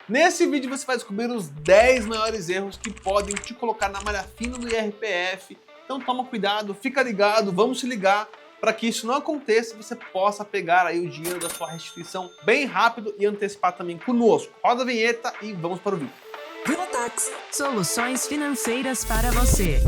Nesse vídeo você vai descobrir os 10 maiores erros que podem te colocar na malha fina do IRPF. Então toma cuidado, fica ligado, vamos se ligar para que isso não aconteça e você possa pegar aí o dinheiro da sua restituição bem rápido e antecipar também conosco. Roda a vinheta e vamos para o vídeo. Velotax, soluções financeiras para você.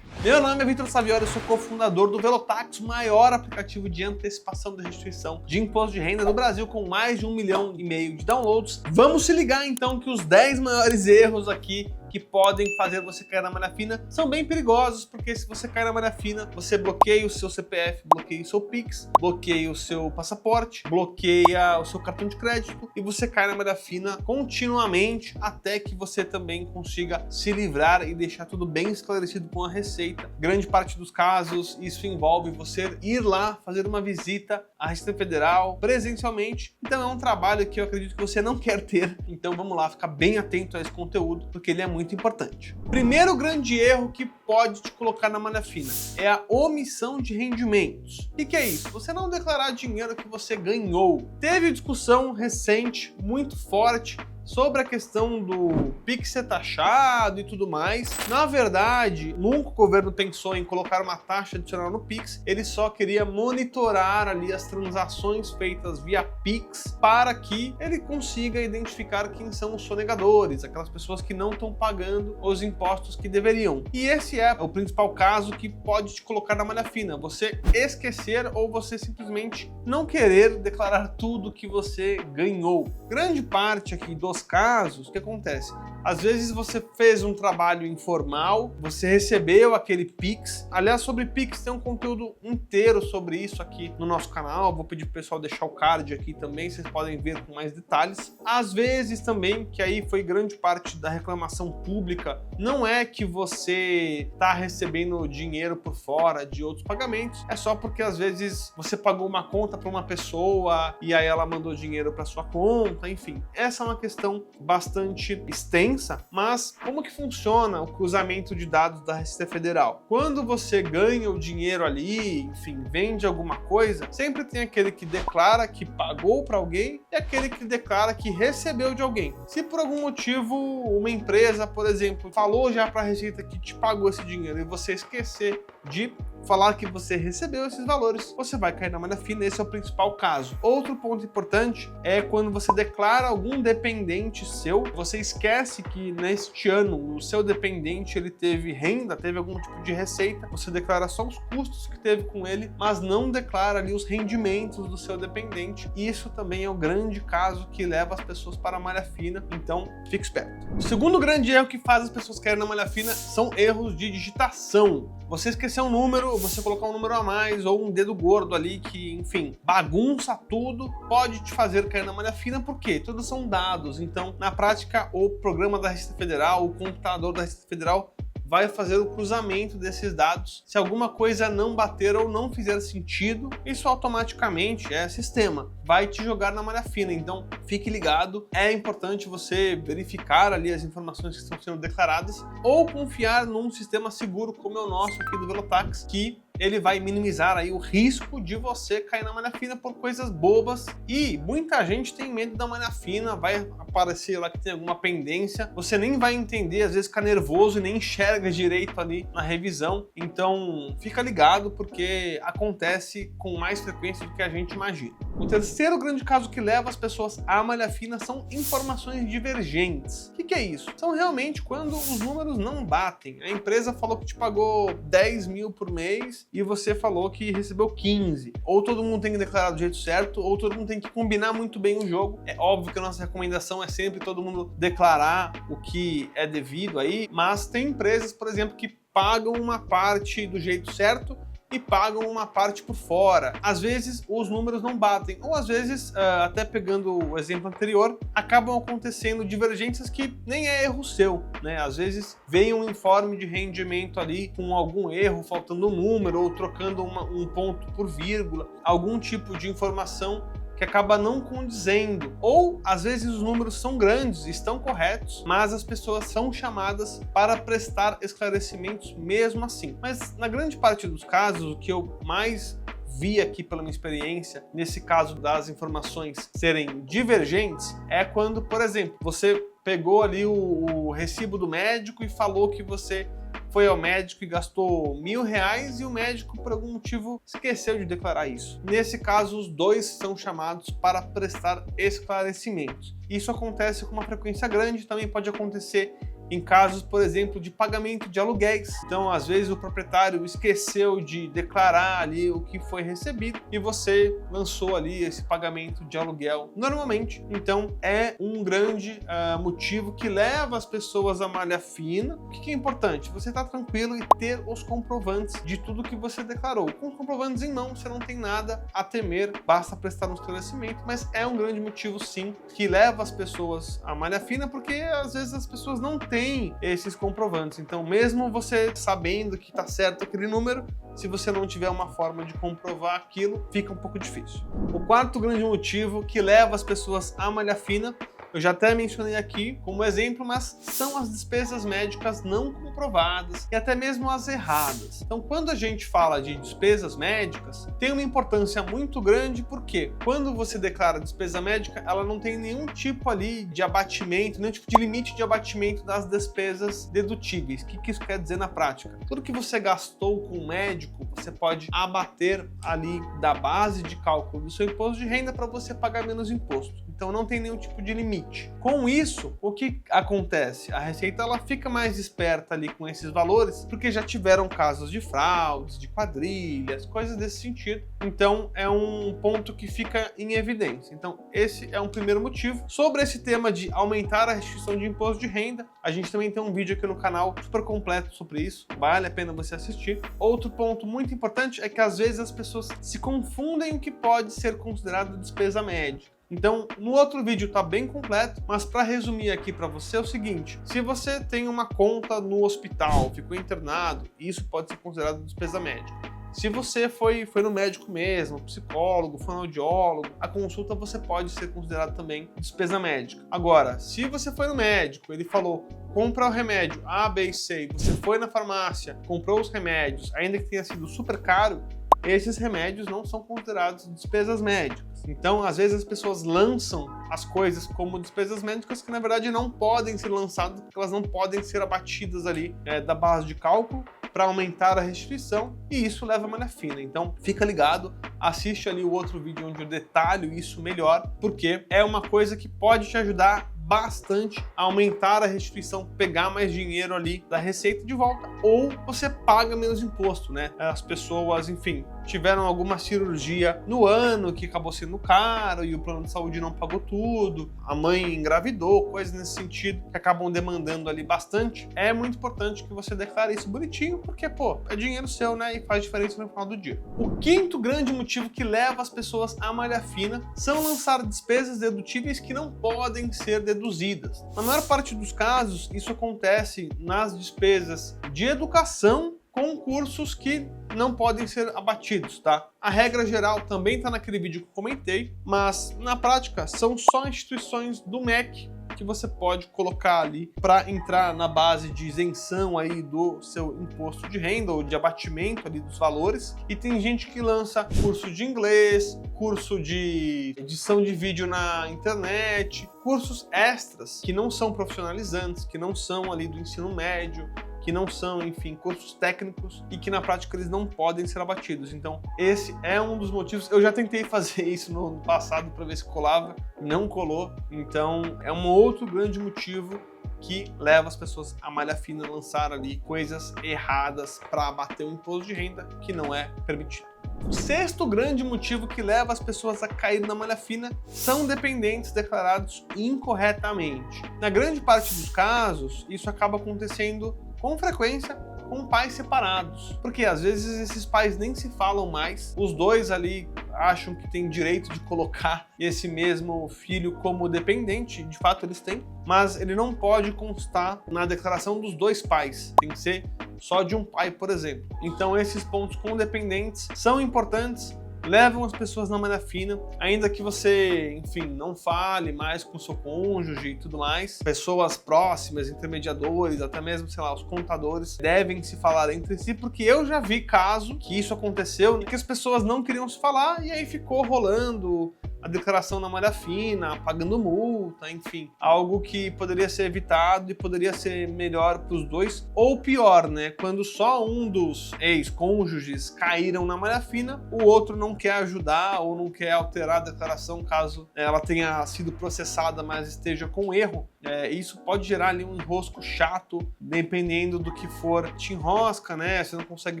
Meu nome é Vitor Savioli, eu sou cofundador do Velotax, o maior aplicativo de antecipação da restituição de imposto de renda do Brasil, com mais de 1,5 milhão de downloads. Vamos se ligar então que os 10 maiores erros aqui que podem fazer você cair na malha fina são bem perigosos, porque se você cair na malha fina, você bloqueia o seu CPF, bloqueia o seu Pix, bloqueia o seu passaporte, bloqueia o seu cartão de crédito e você cai na malha fina continuamente até que você também consiga se livrar e deixar tudo bem esclarecido com a Receita. Grande parte dos casos, isso envolve você ir lá fazer uma visita à Receita Federal presencialmente. Então é um trabalho que eu acredito que você não quer ter. Então vamos lá, ficar bem atento a esse conteúdo, porque ele é muito importante. Primeiro grande erro que pode te colocar na malha fina é a omissão de rendimentos. O que é isso? Você não declarar dinheiro que você ganhou. Teve discussão recente, muito forte, sobre a questão do Pix ser taxado e tudo mais. Na verdade, nunca o governo pensou em colocar uma taxa adicional no Pix, ele só queria monitorar ali as transações feitas via Pix para que ele consiga identificar quem são os sonegadores, aquelas pessoas que não estão pagando os impostos que deveriam. E esse é o principal caso que pode te colocar na malha fina, você esquecer ou você simplesmente não querer declarar tudo que você ganhou. Grande parte aqui dos casos, o que acontece? Às vezes você fez um trabalho informal, você recebeu aquele Pix. Aliás, sobre Pix tem um conteúdo inteiro sobre isso aqui no nosso canal. Vou pedir pro pessoal deixar o card aqui também, vocês podem ver com mais detalhes. Às vezes também, que aí foi grande parte da reclamação pública, não é que você tá recebendo dinheiro por fora de outros pagamentos, é só porque às vezes você pagou uma conta para uma pessoa e aí ela mandou dinheiro para sua conta, enfim. Essa é uma questão bastante extensa, mas como que funciona o cruzamento de dados da Receita Federal? Quando você ganha o dinheiro ali, enfim, vende alguma coisa, sempre tem aquele que declara que pagou para alguém e aquele que declara que recebeu de alguém. Se por algum motivo uma empresa, por exemplo, falou já para a Receita que te pagou esse dinheiro e você esquecer de falar que você recebeu esses valores, você vai cair na malha fina. Esse é o principal caso. Outro ponto importante é quando você declara algum dependente seu, você esquece que neste ano o seu dependente ele teve renda, teve algum tipo de receita, você declara só os custos que teve com ele, mas não declara ali os rendimentos do seu dependente. Isso também é o grande caso que leva as pessoas para a malha fina, então fique esperto. O segundo grande erro que faz as pessoas caírem na malha fina são erros de digitação. Você esquecer um número, você colocar um número a mais ou um dedo gordo ali que, enfim, bagunça tudo, pode te fazer cair na malha fina, porque todos são dados. Então, na prática, o programa da Receita Federal, o computador da Receita Federal vai fazer o cruzamento desses dados. Se alguma coisa não bater ou não fizer sentido, isso automaticamente é sistema, vai te jogar na malha fina. Então fique ligado, é importante você verificar ali as informações que estão sendo declaradas ou confiar num sistema seguro como é o nosso aqui do Velotax, que ele vai minimizar aí o risco de você cair na malha fina por coisas bobas. E muita gente tem medo da malha fina, vai aparecer lá que tem alguma pendência, você nem vai entender, às vezes fica nervoso e nem enxerga direito ali na revisão. Então fica ligado, porque acontece com mais frequência do que a gente imagina. O terceiro grande caso que leva as pessoas à malha fina são informações divergentes. O que é isso? São realmente quando os números não batem. A empresa falou que te pagou 10 mil por mês e você falou que recebeu 15. Ou todo mundo tem que declarar do jeito certo, ou todo mundo tem que combinar muito bem o jogo. É óbvio que a nossa recomendação é sempre todo mundo declarar o que é devido aí, mas tem empresas, por exemplo, que pagam uma parte do jeito certo e pagam uma parte por fora. Às vezes os números não batem, ou às vezes, até pegando o exemplo anterior, acabam acontecendo divergências que nem é erro seu, né? Às vezes vem um informe de rendimento ali com algum erro, faltando um número ou trocando um ponto por vírgula, algum tipo de informação que acaba não condizendo. Ou, às vezes, os números são grandes, estão corretos, mas as pessoas são chamadas para prestar esclarecimentos mesmo assim. Mas, na grande parte dos casos, o que eu mais vi aqui pela minha experiência, nesse caso das informações serem divergentes, é quando, por exemplo, você pegou ali o recibo do médico e falou que você foi ao médico e gastou R$1.000 e o médico, por algum motivo, esqueceu de declarar isso. Nesse caso, os dois são chamados para prestar esclarecimentos. Isso acontece com uma frequência grande, também pode acontecer em casos, por exemplo, de pagamento de aluguéis. Então, às vezes, o proprietário esqueceu de declarar ali o que foi recebido e você lançou ali esse pagamento de aluguel normalmente. Então, é um grande motivo que leva as pessoas à malha fina. O que é importante? Você está tranquilo e ter os comprovantes de tudo que você declarou. Com os comprovantes em mão, você não tem nada a temer, basta prestar um esclarecimento, mas é um grande motivo, sim, que leva as pessoas à malha fina, porque às vezes as pessoas não têm esses comprovantes. Então, mesmo você sabendo que está certo aquele número, se você não tiver uma forma de comprovar aquilo, fica um pouco difícil. O quarto grande motivo que leva as pessoas à malha fina, eu já até mencionei aqui como exemplo, mas são as despesas médicas não comprovadas e até mesmo as erradas. Então, quando a gente fala de despesas médicas, tem uma importância muito grande, porque quando você declara despesa médica, ela não tem nenhum tipo ali de abatimento, nenhum tipo de limite de abatimento das despesas dedutíveis. O que isso quer dizer na prática? Tudo que você gastou com o médico, você pode abater ali da base de cálculo do seu imposto de renda para você pagar menos imposto. Então não tem nenhum tipo de limite. Com isso, o que acontece? A Receita ela fica mais esperta ali com esses valores, porque já tiveram casos de fraudes, de quadrilhas, coisas desse sentido. Então é um ponto que fica em evidência. Então esse é um primeiro motivo. Sobre esse tema de aumentar a restituição de imposto de renda, a gente também tem um vídeo aqui no canal super completo sobre isso. Vale a pena você assistir. Outro ponto muito importante é que às vezes as pessoas se confundem o que pode ser considerado despesa médica. Então, no outro vídeo tá bem completo, mas para resumir aqui para você é o seguinte: se você tem uma conta no hospital, ficou internado, isso pode ser considerado despesa médica. Se você foi no médico mesmo, psicólogo, fonoaudiólogo, a consulta você pode ser considerado também despesa médica. Agora, se você foi no médico, ele falou, compra o remédio A, B e C, e você foi na farmácia, comprou os remédios, ainda que tenha sido super caro, esses remédios não são considerados despesas médicas. Então, às vezes as pessoas lançam as coisas como despesas médicas que na verdade não podem ser lançadas, porque elas não podem ser abatidas ali da base de cálculo para aumentar a restituição, e isso leva a malha fina. Então, fica ligado, assiste ali o outro vídeo onde eu detalho isso melhor, porque é uma coisa que pode te ajudar bastante a aumentar a restituição, pegar mais dinheiro ali da Receita de volta, ou você paga menos imposto, né? As pessoas, enfim, tiveram alguma cirurgia no ano que acabou sendo caro e o plano de saúde não pagou tudo, a mãe engravidou, coisas nesse sentido que acabam demandando ali bastante. É muito importante que você declare isso bonitinho, porque, pô, é dinheiro seu, né? E faz diferença no final do dia. O quinto grande motivo que leva as pessoas à malha fina são lançar despesas dedutíveis que não podem ser deduzidas. Na maior parte dos casos, isso acontece nas despesas de educação com cursos que não podem ser abatidos, tá? A regra geral também está naquele vídeo que eu comentei, mas na prática são só instituições do MEC que você pode colocar ali para entrar na base de isenção aí do seu imposto de renda ou de abatimento ali dos valores. E tem gente que lança curso de inglês, curso de edição de vídeo na internet, cursos extras que não são profissionalizantes, que não são ali do ensino médio, que não são, enfim, cursos técnicos e que na prática eles não podem ser abatidos. Então, esse é um dos motivos. Eu já tentei fazer isso no passado para ver se colava, não colou. Então, é um outro grande motivo que leva as pessoas à malha fina a lançar ali coisas erradas para abater o imposto de renda, que não é permitido. O sexto grande motivo que leva as pessoas a cair na malha fina são dependentes declarados incorretamente. Na grande parte dos casos, isso acaba acontecendo com frequência com pais separados, porque às vezes esses pais nem se falam mais, os dois ali acham que têm direito de colocar esse mesmo filho como dependente, de fato eles têm, mas ele não pode constar na declaração dos dois pais, tem que ser só de um pai, por exemplo. Então esses pontos com dependentes são importantes levam as pessoas na malha fina, ainda que você, enfim, não fale mais com o seu cônjuge e tudo mais. Pessoas próximas, intermediadores, até mesmo, sei lá, os contadores, devem se falar entre si, porque eu já vi caso que isso aconteceu, que as pessoas não queriam se falar e aí ficou rolando a declaração na malha fina, pagando multa, enfim, algo que poderia ser evitado e poderia ser melhor para os dois, ou pior, né, quando só um dos ex-cônjuges caíram na malha fina, o outro não quer ajudar ou não quer alterar a declaração caso ela tenha sido processada, mas esteja com erro. Isso pode gerar ali um enrosco chato, dependendo do que for, te enrosca, né? Você não consegue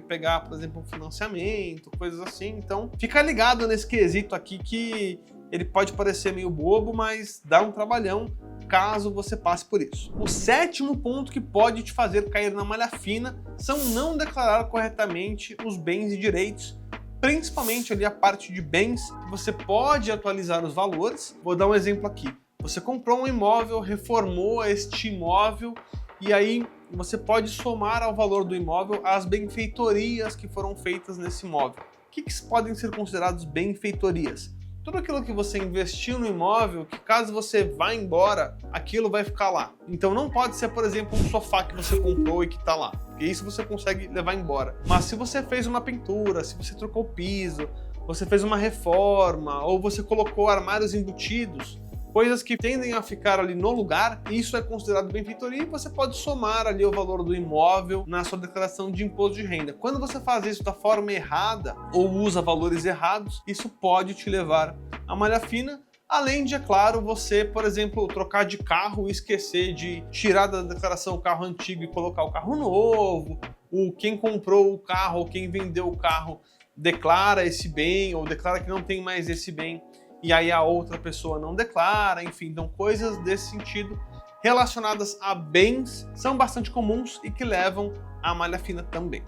pegar, por exemplo, um financiamento, coisas assim. Então, fica ligado nesse quesito aqui que ele pode parecer meio bobo, mas dá um trabalhão caso você passe por isso. O sétimo ponto que pode te fazer cair na malha fina são não declarar corretamente os bens e direitos, principalmente ali a parte de bens, que você pode atualizar os valores. Vou dar um exemplo aqui. Você comprou um imóvel, reformou este imóvel e aí você pode somar ao valor do imóvel as benfeitorias que foram feitas nesse imóvel. O que podem ser considerados benfeitorias? Tudo aquilo que você investiu no imóvel, que caso você vá embora, aquilo vai ficar lá. Então não pode ser, por exemplo, um sofá que você comprou e que está lá, porque isso você consegue levar embora. Mas se você fez uma pintura, se você trocou o piso, você fez uma reforma, ou você colocou armários embutidos, coisas que tendem a ficar ali no lugar, isso é considerado benfeitoria e você pode somar ali o valor do imóvel na sua declaração de imposto de renda. Quando você faz isso da forma errada ou usa valores errados, isso pode te levar à malha fina, além de, é claro, você, por exemplo, trocar de carro e esquecer de tirar da declaração o carro antigo e colocar o carro novo, ou quem comprou o carro ou quem vendeu o carro declara esse bem ou declara que não tem mais esse bem, e aí a outra pessoa não declara, enfim, então coisas desse sentido relacionadas a bens são bastante comuns e que levam à malha fina também.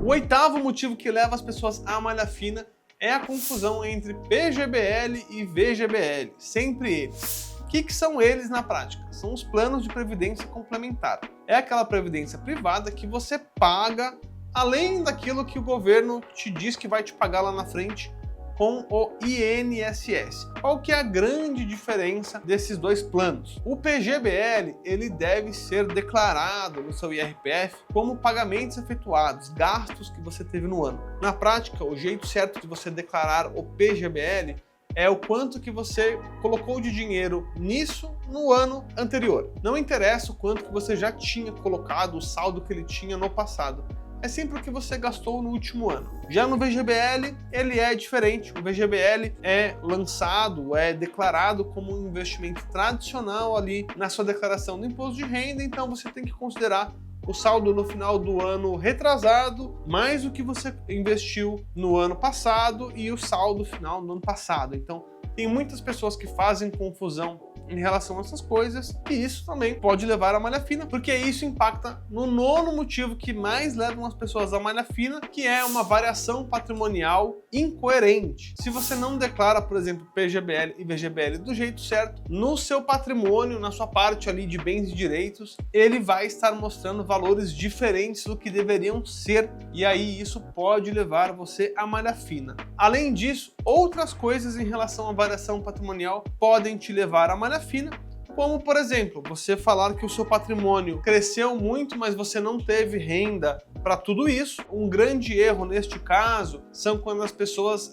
O oitavo motivo que leva as pessoas à malha fina é a confusão entre PGBL e VGBL, sempre eles. O que são eles na prática? São os planos de previdência complementar. É aquela previdência privada que você paga além daquilo que o governo te diz que vai te pagar lá na frente com o INSS. Qual que é a grande diferença desses dois planos? O PGBL, ele deve ser declarado no seu IRPF como pagamentos efetuados, gastos que você teve no ano. Na prática, o jeito certo de você declarar o PGBL é o quanto que você colocou de dinheiro nisso no ano anterior. Não interessa o quanto que você já tinha colocado, o saldo que ele tinha no passado. É sempre o que você gastou no último ano. Já no VGBL, ele é diferente. O VGBL é lançado, é declarado como um investimento tradicional ali na sua declaração do imposto de renda, então você tem que considerar o saldo no final do ano retrasado, mais o que você investiu no ano passado e o saldo final do ano passado. Então, tem muitas pessoas que fazem confusão em relação a essas coisas, e isso também pode levar à malha fina, porque isso impacta no nono motivo que mais levam as pessoas à malha fina, que é uma variação patrimonial incoerente. Se você não declara, por exemplo, PGBL e VGBL do jeito certo, no seu patrimônio, na sua parte ali de bens e direitos, ele vai estar mostrando valores diferentes do que deveriam ser, e aí isso pode levar você à malha fina. Além disso, outras coisas em relação à variação patrimonial podem te levar à malha fina, como, por exemplo, você falar que o seu patrimônio cresceu muito, mas você não teve renda para tudo isso. Um grande erro neste caso são quando as pessoas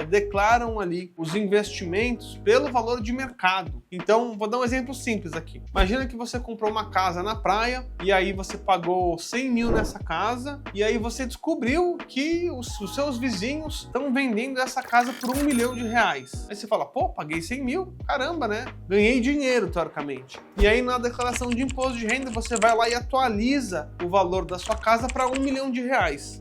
declaram ali os investimentos pelo valor de mercado. Então, vou dar um exemplo simples aqui. Imagina que você comprou uma casa na praia e aí você pagou 100 mil nessa casa e aí você descobriu que os seus vizinhos estão vendendo essa casa por R$1 milhão. Aí você fala, pô, paguei 100 mil, caramba, né? Ganhei dinheiro, teoricamente. E aí na declaração de imposto de renda você vai lá e atualiza o valor da sua casa para R$1 milhão.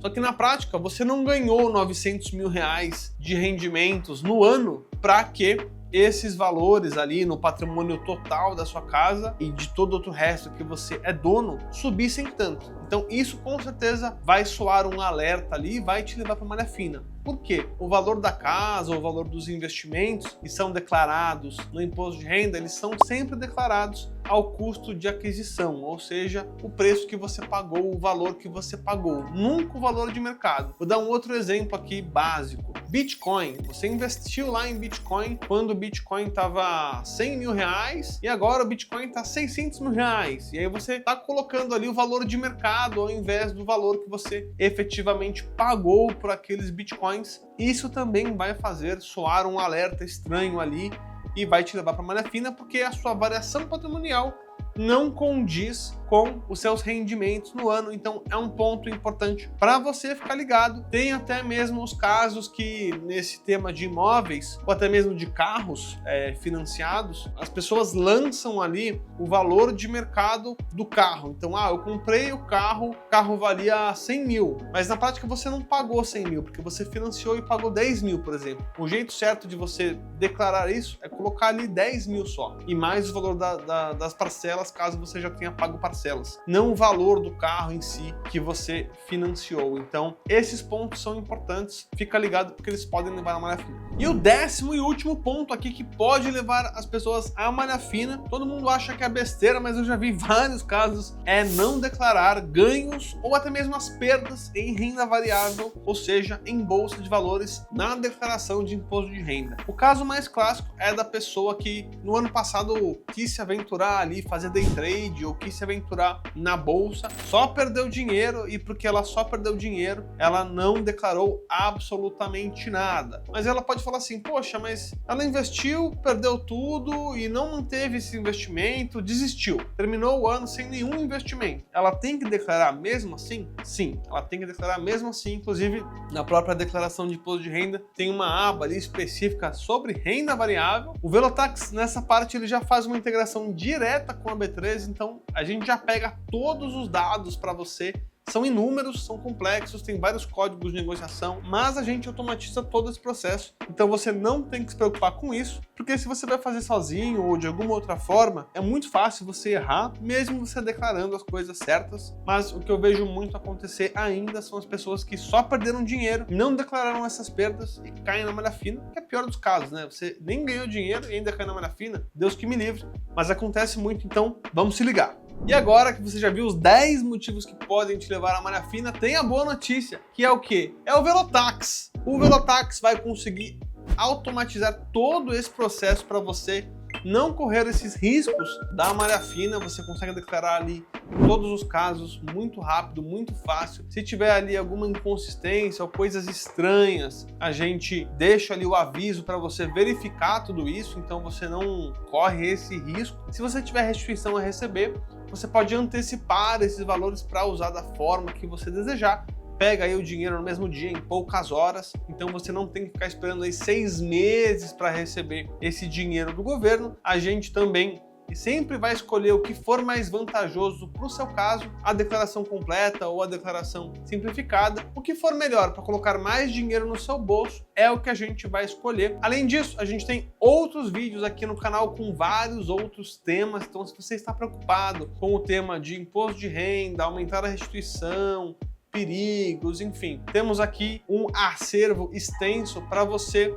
Só que na prática você não ganhou 900 mil reais de rendimentos no ano para que esses valores ali no patrimônio total da sua casa e de todo outro resto que você é dono subissem tanto. Então isso com certeza vai soar um alerta ali e vai te levar para malha fina. Por quê? O valor da casa ou o valor dos investimentos que são declarados no imposto de renda, eles são sempre declarados ao custo de aquisição, ou seja, o preço que você pagou, o valor que você pagou, nunca o valor de mercado. Vou dar um outro exemplo aqui básico. Bitcoin, você investiu lá em Bitcoin quando o Bitcoin estava 100 mil reais e agora o Bitcoin está 600 mil reais. E aí você está colocando ali o valor de mercado ao invés do valor que você efetivamente pagou por aqueles Bitcoins. Isso também vai fazer soar um alerta estranho ali e vai te levar para a malha fina, porque a sua variação patrimonial não condiz com os seus rendimentos no ano. Então é um ponto importante para você ficar ligado. Tem até mesmo os casos que nesse tema de imóveis ou até mesmo de carros financiados, as pessoas lançam ali o valor de mercado do carro. Então, eu comprei o carro valia 100 mil, mas na prática você não pagou 100 mil, porque você financiou e pagou 10 mil, por exemplo. O jeito certo de você declarar isso é colocar ali 10 mil só, e mais o valor das parcelas, caso você já tenha pago parcelas, não o valor do carro em si que você financiou. Então, esses pontos são importantes, fica ligado porque eles podem levar a malha fina. E o 10º e último ponto aqui que pode levar as pessoas à malha fina, todo mundo acha que é besteira, mas eu já vi vários casos, é não declarar ganhos ou até mesmo as perdas em renda variável, ou seja, em bolsa de valores, na declaração de imposto de renda. O caso mais clássico é da pessoa que no ano passado quis se aventurar ali, fazer day trade ou quis se aventurar na bolsa, só perdeu dinheiro, e porque ela só perdeu dinheiro, ela não declarou absolutamente nada. Mas ela pode falar assim, poxa, mas ela investiu, perdeu tudo e não manteve esse investimento, desistiu, terminou o ano sem nenhum investimento. Ela tem que declarar mesmo assim? Sim, ela tem que declarar mesmo assim. Inclusive, na própria declaração de imposto de renda, tem uma aba ali específica sobre renda variável. O Velotax, nessa parte, ele já faz uma integração direta com a B3, então a gente já pega todos os dados para você. São inúmeros, são complexos, tem vários códigos de negociação, mas a gente automatiza todo esse processo. Então você não tem que se preocupar com isso, porque se você vai fazer sozinho ou de alguma outra forma, é muito fácil você errar, mesmo você declarando as coisas certas. Mas o que eu vejo muito acontecer ainda são as pessoas que só perderam dinheiro, não declararam essas perdas e caem na malha fina, que é pior dos casos, né? Você nem ganhou dinheiro e ainda cai na malha fina, Deus que me livre. Mas acontece muito, então vamos se ligar. E agora que você já viu os 10 motivos que podem te levar à malha fina, tem a boa notícia, que é o quê? É o Velotax. O Velotax vai conseguir automatizar todo esse processo para você não correr esses riscos da malha fina. Você consegue declarar ali todos os casos muito rápido, muito fácil. Se tiver ali alguma inconsistência ou coisas estranhas, a gente deixa ali o aviso para você verificar tudo isso, então você não corre esse risco. Se você tiver restituição a receber, você pode antecipar esses valores para usar da forma que você desejar. Pega aí o dinheiro no mesmo dia, em poucas horas, então você não tem que ficar esperando aí 6 meses para receber esse dinheiro do governo. A gente também sempre vai escolher o que for mais vantajoso para o seu caso, a declaração completa ou a declaração simplificada. O que for melhor para colocar mais dinheiro no seu bolso é o que a gente vai escolher. Além disso, a gente tem outros vídeos aqui no canal com vários outros temas, então se você está preocupado com o tema de imposto de renda, aumentar a restituição, perigos, enfim, temos aqui um acervo extenso para você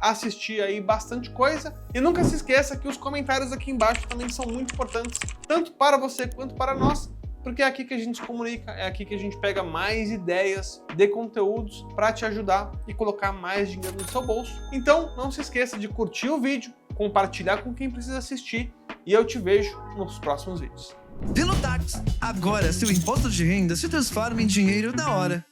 assistir aí bastante coisa. E nunca se esqueça que os comentários aqui embaixo também são muito importantes, tanto para você quanto para nós, porque é aqui que a gente se comunica, é aqui que a gente pega mais ideias de conteúdos para te ajudar e colocar mais dinheiro no seu bolso. Então não se esqueça de curtir o vídeo, compartilhar com quem precisa assistir, e eu te vejo nos próximos vídeos. Velotax, agora seu imposto de renda se transforma em dinheiro da hora.